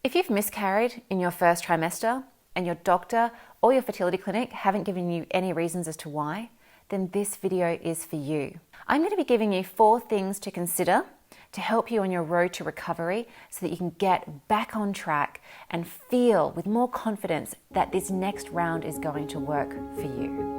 If you've miscarried in your first trimester and your doctor or your fertility clinic haven't given you any reasons as to why, then this video is for you. I'm going to be giving you 4 things to consider to help you on your road to recovery so that you can get back on track and feel with more confidence that this next round is going to work for you.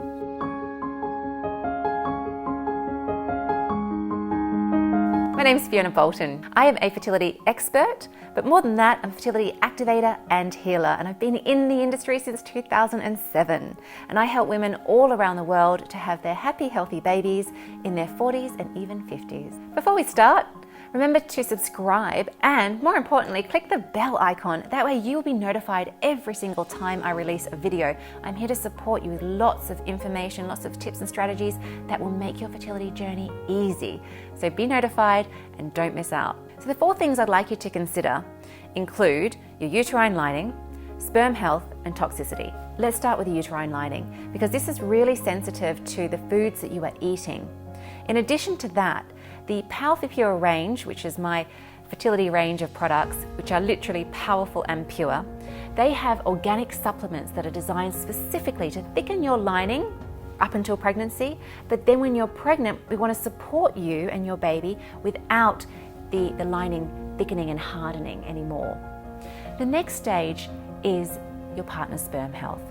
My name is Fiona Boulton. I am a fertility expert, but more than that, I'm a fertility activator and healer, and I've been in the industry since 2007. And I help women all around the world to have their happy, healthy babies in their 40s and even 50s. Before we start, remember to subscribe and, more importantly, click the bell icon. That way you'll be notified every single time I release a video. I'm here to support you with lots of information, lots of tips and strategies that will make your fertility journey easy. So be notified and don't miss out. So the 4 things I'd like you to consider include your uterine lining, sperm health, and toxicity. Let's start with the uterine lining because this is really sensitive to the foods that you are eating. In addition to that, the Powerfully Pure range, which is my fertility range of products, which are literally powerful and pure, they have organic supplements that are designed specifically to thicken your lining up until pregnancy, but then when you're pregnant, we want to support you and your baby without the lining thickening and hardening anymore. The next stage is your partner's sperm health.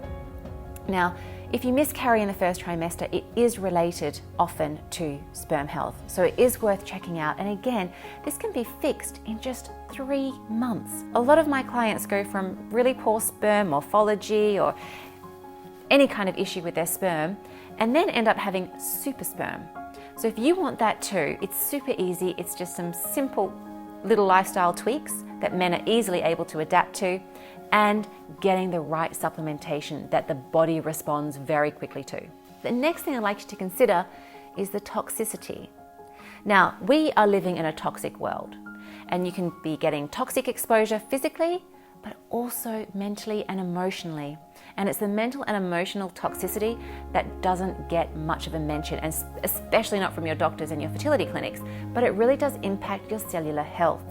Now, if you miscarry in the first trimester, it is related often to sperm health. So it is worth checking out. And again, this can be fixed in just 3 months. A lot of my clients go from really poor sperm morphology or any kind of issue with their sperm and then end up having super sperm. So if you want that too, it's super easy. It's just some simple little lifestyle tweaks that men are easily able to adapt to, and getting the right supplementation that the body responds very quickly to. The next thing I'd like you to consider is the toxicity. Now, we are living in a toxic world, and you can be getting toxic exposure physically, but also mentally and emotionally. And it's the mental and emotional toxicity that doesn't get much of a mention, and especially not from your doctors and your fertility clinics, but it really does impact your cellular health.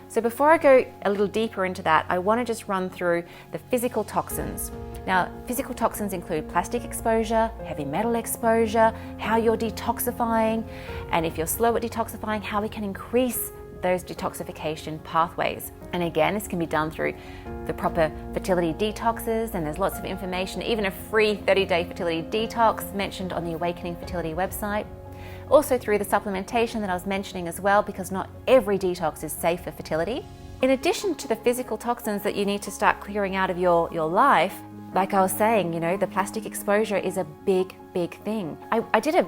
So before I go a little deeper into that, I want to just run through the physical toxins. Now, physical toxins include plastic exposure, heavy metal exposure, how you're detoxifying, and if you're slow at detoxifying, how we can increase those detoxification pathways. And again, this can be done through the proper fertility detoxes, and there's lots of information, even a free 30-day fertility detox mentioned on the Awakening Fertility website. Also through the supplementation that I was mentioning as well, because not every detox is safe for fertility. In addition to the physical toxins that you need to start clearing out of your life, like I was saying, the plastic exposure is a big, big thing. I did a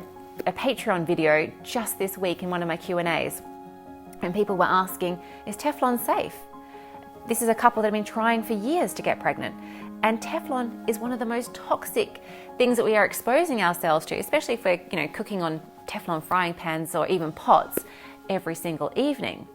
Patreon video just this week in one of my Q&As, and people were asking, is Teflon safe? This is a couple that have been trying for years to get pregnant. And Teflon is one of the most toxic things that we are exposing ourselves to, especially if we're cooking on Teflon frying pans or even pots every single evening.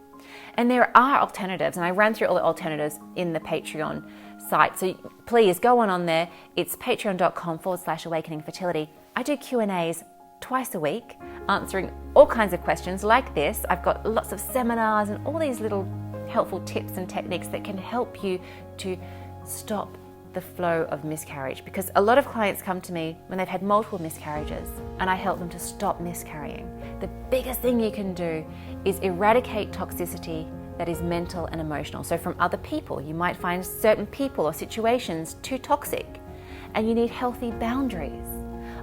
And there are alternatives, and I ran through all the alternatives in the Patreon site. So please go on there. It's patreon.com/awakeningfertility. I do Q&As twice a week, answering all kinds of questions like this. I've got lots of seminars and all these little helpful tips and techniques that can help you to stop the flow of miscarriage, because a lot of clients come to me when they've had multiple miscarriages, and I help them to stop miscarrying. The biggest thing you can do is eradicate toxicity that is mental and emotional. So from other people, you might find certain people or situations too toxic, and you need healthy boundaries.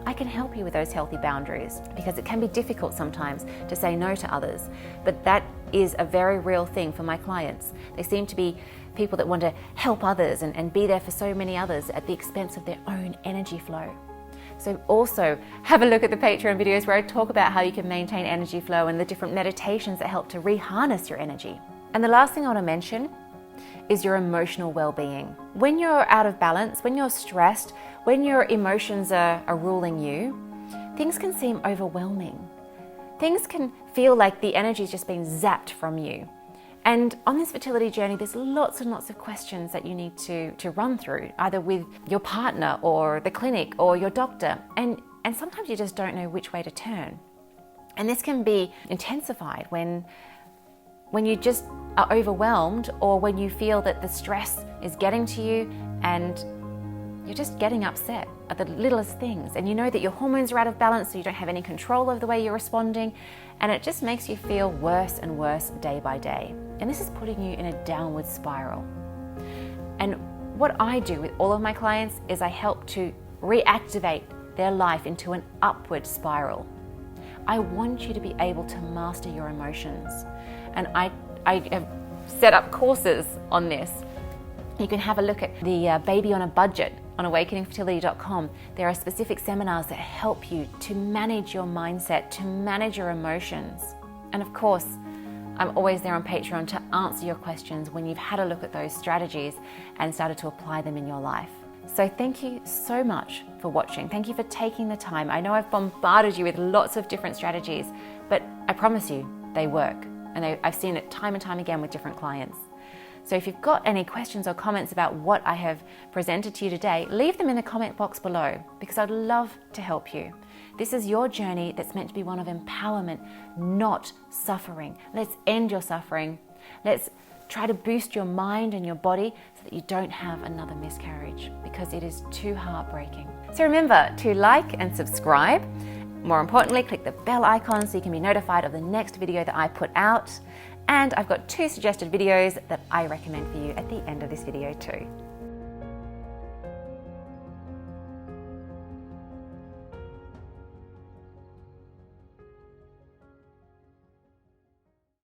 I can help you with those healthy boundaries, because it can be difficult sometimes to say no to others, but that is a very real thing for my clients. They seem to be people that want to help others and be there for so many others at the expense of their own energy flow. So also have a look at the Patreon videos where I talk about how you can maintain energy flow and the different meditations that help to reharness your energy. And the last thing I want to mention is your emotional well-being. When you're out of balance, when you're stressed, when your emotions are ruling you, things can seem overwhelming. Things can feel like the energy is just being zapped from you. And on this fertility journey, there's lots and lots of questions that you need to run through, either with your partner or the clinic or your doctor. And sometimes you just don't know which way to turn. And this can be intensified when when you just are overwhelmed, or when you feel that the stress is getting to you and you're just getting upset at the littlest things, and you know that your hormones are out of balance, so you don't have any control over the way you're responding, and it just makes you feel worse and worse day by day. And this is putting you in a downward spiral. And what I do with all of my clients is I help to reactivate their life into an upward spiral. I want you to be able to master your emotions. And I have set up courses on this. You can have a look at the Baby on a Budget on awakeningfertility.com. There are specific seminars that help you to manage your mindset, to manage your emotions. And of course, I'm always there on Patreon to answer your questions when you've had a look at those strategies and started to apply them in your life. So thank you so much for watching. Thank you for taking the time. I know I've bombarded you with lots of different strategies, but I promise you they work. And I've seen it time and time again with different clients. So if you've got any questions or comments about what I have presented to you today, leave them in the comment box below, because I'd love to help you. This is your journey that's meant to be one of empowerment, not suffering. Let's end your suffering. Let's try to boost your mind and your body so that you don't have another miscarriage, because it is too heartbreaking. So remember to like and subscribe. More importantly, click the bell icon so you can be notified of the next video that I put out. And I've got 2 suggested videos that I recommend for you at the end of this video too.